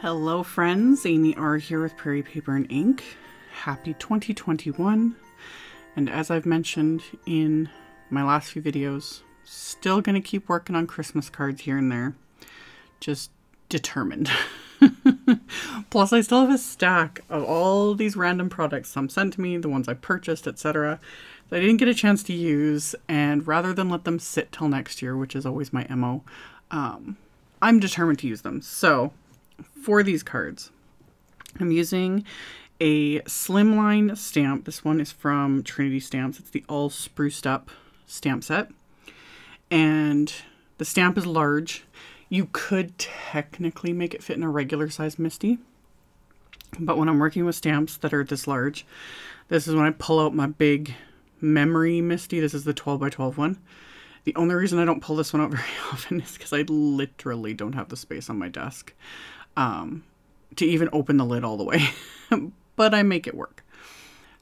Hello friends, AmyR here with Prairie Paper and Ink. Happy 2021. And as I've mentioned in my last few videos, still going to keep working on Christmas cards here and there. Just determined. Plus I still have a stack of all these random products, some sent to me, the ones I purchased, etc. that I didn't get a chance to use, and rather than let them sit till next year, which is always my MO, I'm determined to use them. So for these cards, I'm using a Slimline stamp. This one is from Trinity Stamps. It's the all spruced up stamp set. And the stamp is large. You could technically make it fit in a regular size MISTI. But when I'm working with stamps that are this large, this is when I pull out my big memory MISTI. This is the 12 by 12 one. The only reason I don't pull this one out very often is because I literally don't have the space on my desk to even open the lid all the way. But I make it work.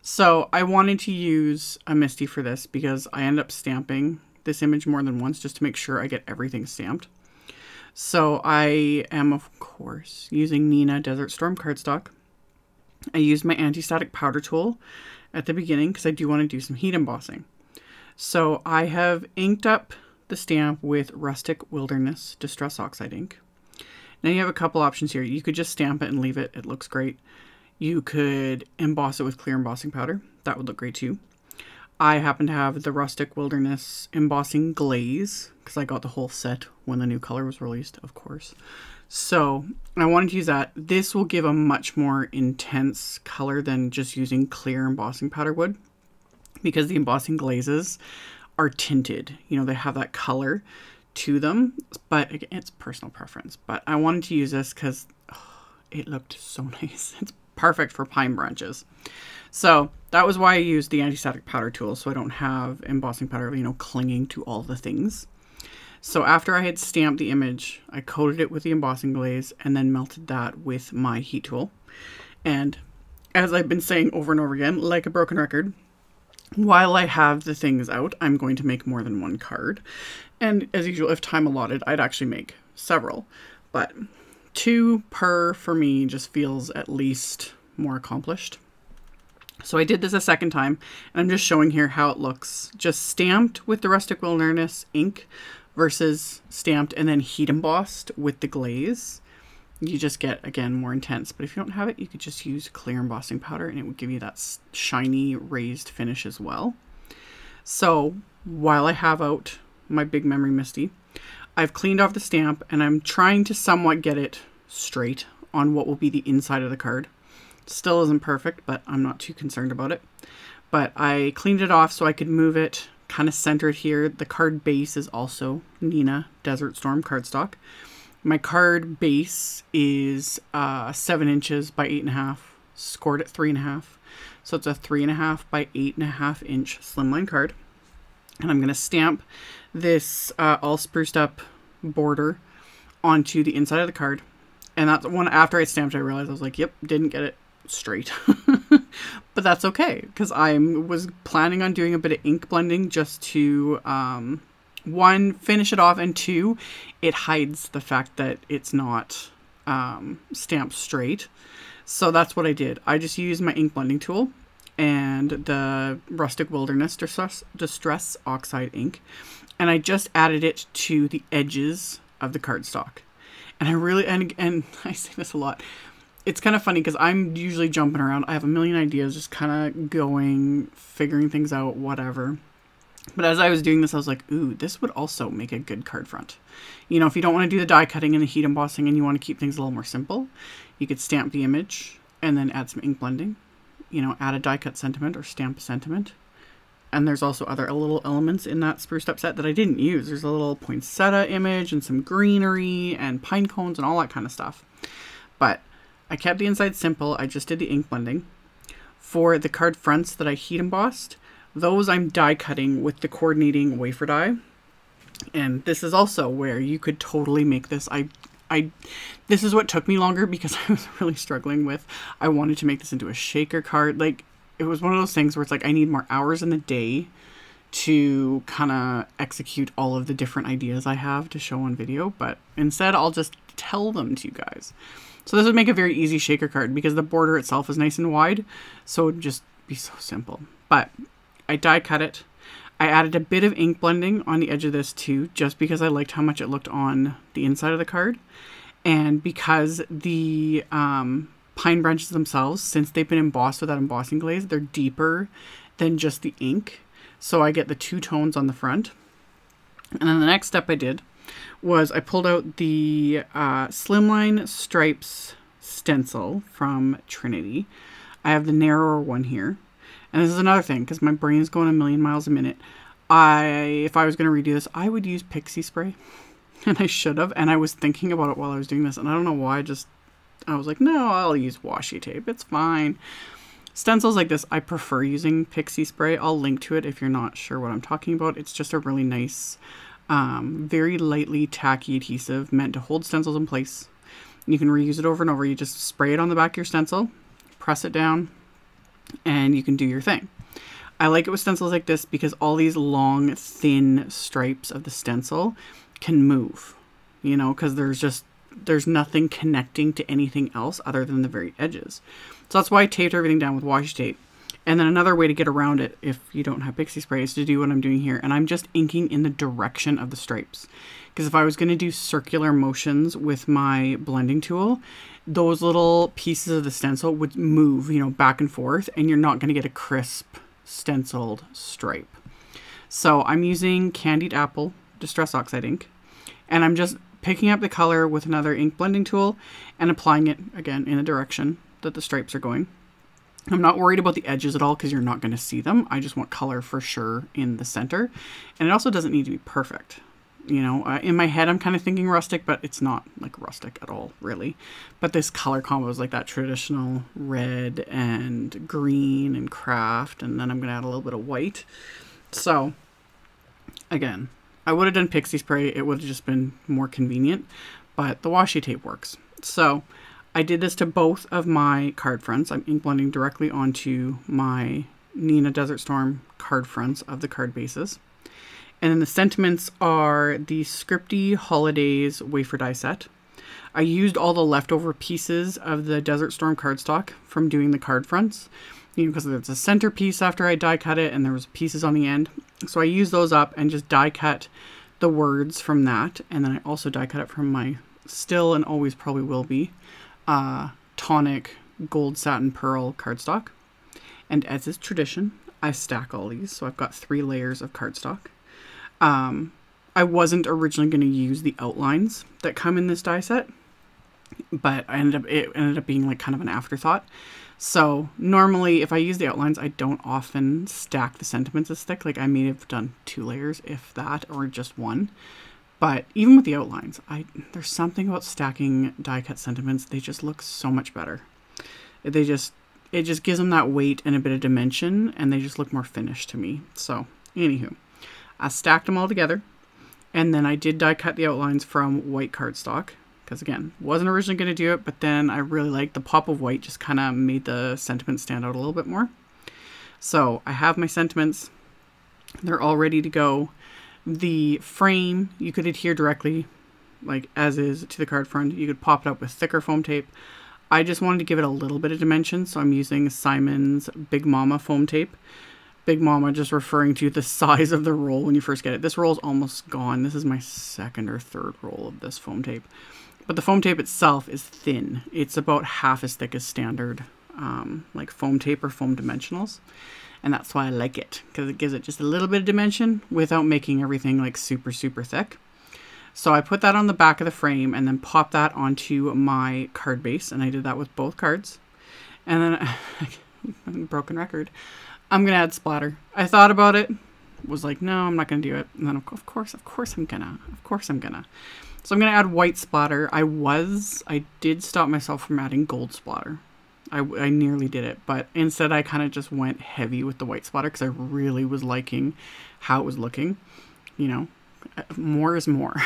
So I wanted to use a MISTI for this because I end up stamping this image more than once just to make sure I get everything stamped. So I am, of course, using Neenah Desert Storm cardstock. I used my anti-static powder tool at the beginning because I do want to do some heat embossing. So I have inked up the stamp with Rustic Wilderness Distress Oxide ink. Now you have a couple options here. You could just stamp it and leave it. It looks great. You could emboss it with clear embossing powder. That would look great too. I happen to have the Rustic Wilderness Embossing Glaze because I got the whole set when the new color was released, of course. So I wanted to use that. This will give a much more intense color than just using clear embossing powder would, because the embossing glazes are tinted. You know, they have that color to them, but again, it's personal preference. But I wanted to use this because it looked so nice. It's perfect for pine branches. So that was why I used the anti-static powder tool, so I don't have embossing powder, you know, clinging to all the things. So after I had stamped the image, I coated it with the embossing glaze and then melted that with my heat tool. And as I've been saying over and over again, like a broken record, while I have the things out, I'm going to make more than one card. And as usual, if time allotted, I'd actually make several. But 2 per for me just feels at least more accomplished. So I did this a second time, and I'm just showing here how it looks just stamped with the Rustic Wilderness ink versus stamped and then heat embossed with the glaze. You just get, again, more intense. But if you don't have it, you could just use clear embossing powder and it would give you that shiny raised finish as well. So while I have out my big memory MISTI, I've cleaned off the stamp and I'm trying to somewhat get it straight on what will be the inside of the card. Still isn't perfect, but I'm not too concerned about it. But I cleaned it off so I could move it, kind of center it here. The card base is also Neenah Desert Storm cardstock. My card base is 7 inches by 8.5, scored at 3.5. So it's a 3.5 by 8.5 inch slimline card. And I'm going to stamp this all spruced up border onto the inside of the card. And that's one after I stamped, I realized I was like, yep, didn't get it straight. But that's okay, because I was planning on doing a bit of ink blending just to 1, finish it off, and 2, it hides the fact that it's not stamped straight. So that's what I did. I just used my ink blending tool and the Rustic Wilderness Distress Oxide ink, and I just added it to the edges of the cardstock. And I really, and I say this a lot, it's kind of funny because I'm usually jumping around. I have a million ideas, just kind of going, figuring things out, whatever. But as I was doing this, I was like, ooh, this would also make a good card front. You know, if you don't want to do the die cutting and the heat embossing and you want to keep things a little more simple, you could stamp the image and then add some ink blending. You know, add a die cut sentiment or stamp a sentiment. And there's also other little elements in that spruced up set that I didn't use. There's a little poinsettia image and some greenery and pine cones and all that kind of stuff. But I kept the inside simple. I just did the ink blending. For the card fronts that I heat embossed, those I'm die cutting with the coordinating wafer die. And this is also where you could totally make this. This is what took me longer because I was really struggling with. I wanted to make this into a shaker card. Like, it was one of those things where it's like I need more hours in the day to kind of execute all of the different ideas I have to show on video. But instead, I'll just tell them to you guys. So this would make a very easy shaker card because the border itself is nice and wide. So it would just be so simple. But I die cut it. I added a bit of ink blending on the edge of this too, just because I liked how much it looked on the inside of the card. And because the pine branches themselves, since they've been embossed with that embossing glaze, they're deeper than just the ink. So I get the two tones on the front. And then the next step I did was I pulled out the Slimline Stripes stencil from Trinity. I have the narrower one here. And this is another thing, because my brain is going a million miles a minute. If I was going to redo this, I would use PIXIE spray. And I should have. And I was thinking about it while I was doing this. And I don't know why. I was like, no, I'll use washi tape. It's fine. Stencils like this, I prefer using PIXIE spray. I'll link to it if you're not sure what I'm talking about. It's just a really nice, very lightly tacky adhesive meant to hold stencils in place. You can reuse it over and over. You just spray it on the back of your stencil, press it down, and you can do your thing. I like it with stencils like this because all these long, thin stripes of the stencil can move, you know, because there's nothing connecting to anything else other than the very edges. So that's why I taped everything down with washi tape. And then another way to get around it, if you don't have PIXIE spray, is to do what I'm doing here. And I'm just inking in the direction of the stripes. Because if I was going to do circular motions with my blending tool, those little pieces of the stencil would move, you know, back and forth, and you're not going to get a crisp stenciled stripe. So I'm using Candied Apple Distress Oxide ink, and I'm just picking up the color with another ink blending tool and applying it again in the direction that the stripes are going. I'm not worried about the edges at all because you're not going to see them. I just want color for sure in the center. And it also doesn't need to be perfect. You know, in my head, I'm kind of thinking rustic, but it's not like rustic at all, really. But this color combo is like that traditional red and green and craft. And then I'm going to add a little bit of white. So, again, I would have done PIXIE spray. It would have just been more convenient. But the washi tape works. So, I did this to both of my card fronts. I'm ink blending directly onto my Neenah Desert Storm card fronts of the card bases. And then the sentiments are the SCRIPTY Holidays wafer die set. I used all the leftover pieces of the Desert Storm cardstock from doing the card fronts, you know, because there's a center piece after I die cut it and there was pieces on the end. So I used those up and just die cut the words from that. And then I also die cut it from my still and always probably will be Tonic Gold Satin Pearl cardstock. And as is tradition, I stack all these. So I've got 3 layers of cardstock. I wasn't originally going to use the outlines that come in this die set, but it ended up being like kind of an afterthought. So normally if I use the outlines, I don't often stack the sentiments as thick. Like I may have done 2 layers, if that, or just 1. But even with the outlines, there's something about stacking die cut sentiments. They just look so much better. It just gives them that weight and a bit of dimension, and they just look more finished to me. So anywho, I stacked them all together, and then I did die cut the outlines from white cardstock, because again, wasn't originally going to do it, but then I really liked the pop of white, just kind of made the sentiments stand out a little bit more. So I have my sentiments. They're all ready to go. The frame, you could adhere directly, like as is, to the card front. You could pop it up with thicker foam tape. I just wanted to give it a little bit of dimension, so I'm using Simon's Big Mama foam tape. Big Mama just referring to the size of the roll when you first get it. This roll is almost gone. This is my 2nd or 3rd roll of this foam tape. But the foam tape itself is thin. It's about half as thick as standard like foam tape or foam dimensionals. And that's why I like it, because it gives it just a little bit of dimension without making everything like super, super thick. So I put that on the back of the frame and then pop that onto my card base. And I did that with both cards. And then, broken record, I'm going to add splatter. I thought about it, was like, no, I'm not going to do it. And then of course I'm gonna. So I'm going to add white splatter. I did stop myself from adding gold splatter. I nearly did it, but instead I kind of just went heavy with the white splatter because I really was liking how it was looking. You know, more is more.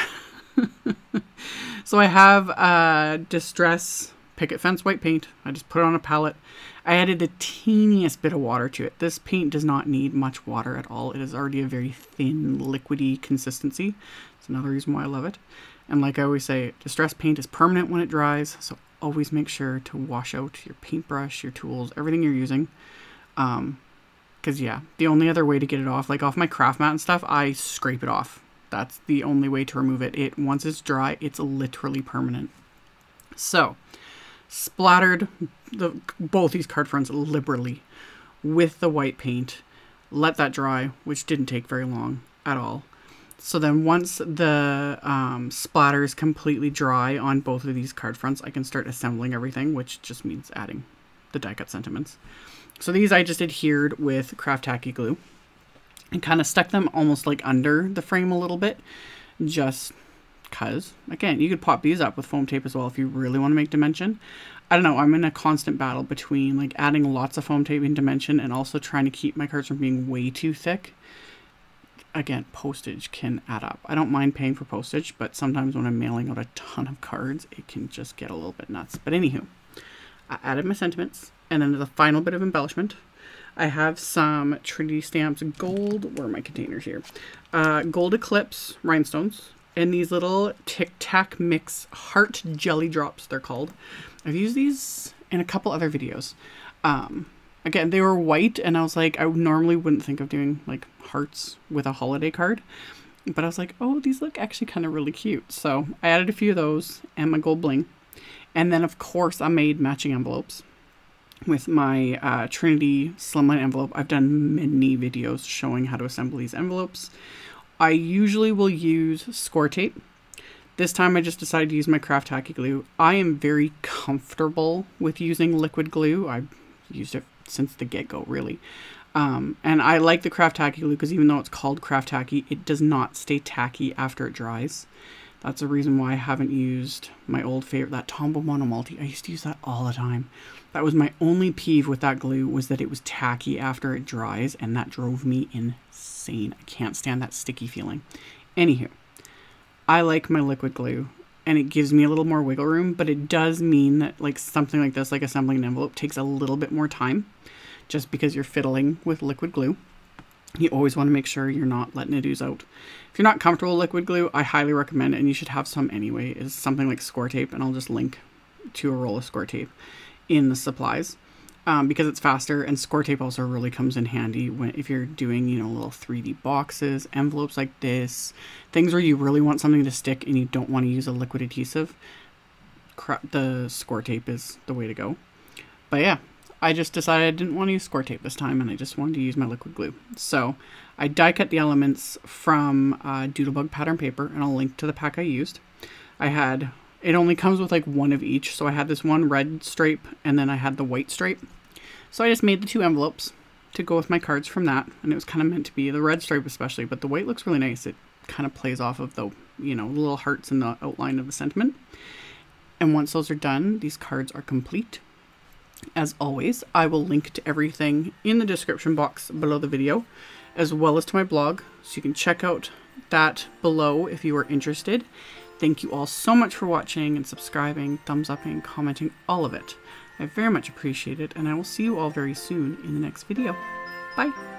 So I have Distress picket fence white paint. I just put it on a palette. I added the teeniest bit of water to it. This paint does not need much water at all. It is already a very thin, liquidy consistency. It's another reason why I love it. And like I always say, distress paint is permanent when it dries, so always make sure to wash out your paintbrush, your tools, everything you're using. Because yeah, the only other way to get it off, like off my craft mat and stuff, I scrape it off. That's the only way to remove it. Once it's dry, it's literally permanent. So, splattered both these card fronts liberally with the white paint. Let that dry, which didn't take very long at all. So then once the splatter is completely dry on both of these card fronts, I can start assembling everything, which just means adding the die cut sentiments. So these I just adhered with craft tacky glue and kind of stuck them almost like under the frame a little bit, just because, again, you could pop these up with foam tape as well if you really want to make dimension. I don't know, I'm in a constant battle between like adding lots of foam tape in dimension and also trying to keep my cards from being way too thick. Again, postage can add up. I don't mind paying for postage, but sometimes when I'm mailing out a ton of cards, it can just get a little bit nuts. But anywho, I added my sentiments, and then the final bit of embellishment, I have some Trinity Stamps gold, where are my containers here? Gold Eclipse rhinestones, and these little Tic Tac Mix Heart Jelly Drops, they're called. I've used these in a couple other videos. Again, they were white, and I was like, I normally wouldn't think of doing like hearts with a holiday card, but I was like, oh, these look actually kind of really cute. So I added a few of those and my gold bling. And then of course I made matching envelopes with my Trinity Slimline envelope. I've done many videos showing how to assemble these envelopes. I usually will use score tape. This time I just decided to use my craft tacky glue. I am very comfortable with using liquid glue. I've used it since the get-go, really. And I like the craft tacky glue because even though it's called craft tacky, it does not stay tacky after it dries. That's the reason why I haven't used my old favorite, that Tombow Mono Multi. I used to use that all the time. That was my only peeve with that glue, was that it was tacky after it dries, and that drove me insane. I can't stand that sticky feeling. Anywho, I like my liquid glue, and it gives me a little more wiggle room, but it does mean that like something like this, like assembling an envelope, takes a little bit more time, just because you're fiddling with liquid glue. You always want to make sure you're not letting it ooze out. If you're not comfortable with liquid glue, I highly recommend it, and you should have some anyway, is something like score tape, and I'll just link to a roll of score tape in the supplies, because it's faster, and score tape also really comes in handy if you're doing, you know, little 3D boxes, envelopes like this, things where you really want something to stick and you don't want to use a liquid adhesive. The score tape is the way to go. But yeah, I just decided I didn't want to use score tape this time, and I just wanted to use my liquid glue. So I die cut the elements from Doodlebug pattern paper, and I'll link to the pack I used. It only comes with like one of each, so I had this one red stripe, and then I had the white stripe. So I just made the two envelopes to go with my cards from that, and it was kind of meant to be the red stripe especially, but the white looks really nice. It kind of plays off of the, you know, little hearts in the outline of the sentiment. And once those are done, these cards are complete. As always, I will link to everything in the description box below the video, as well as to my blog, so you can check out that below if you are interested. Thank you all so much for watching and subscribing, thumbs upping, commenting, all of it. I very much appreciate it, and I will see you all very soon in the next video. Bye!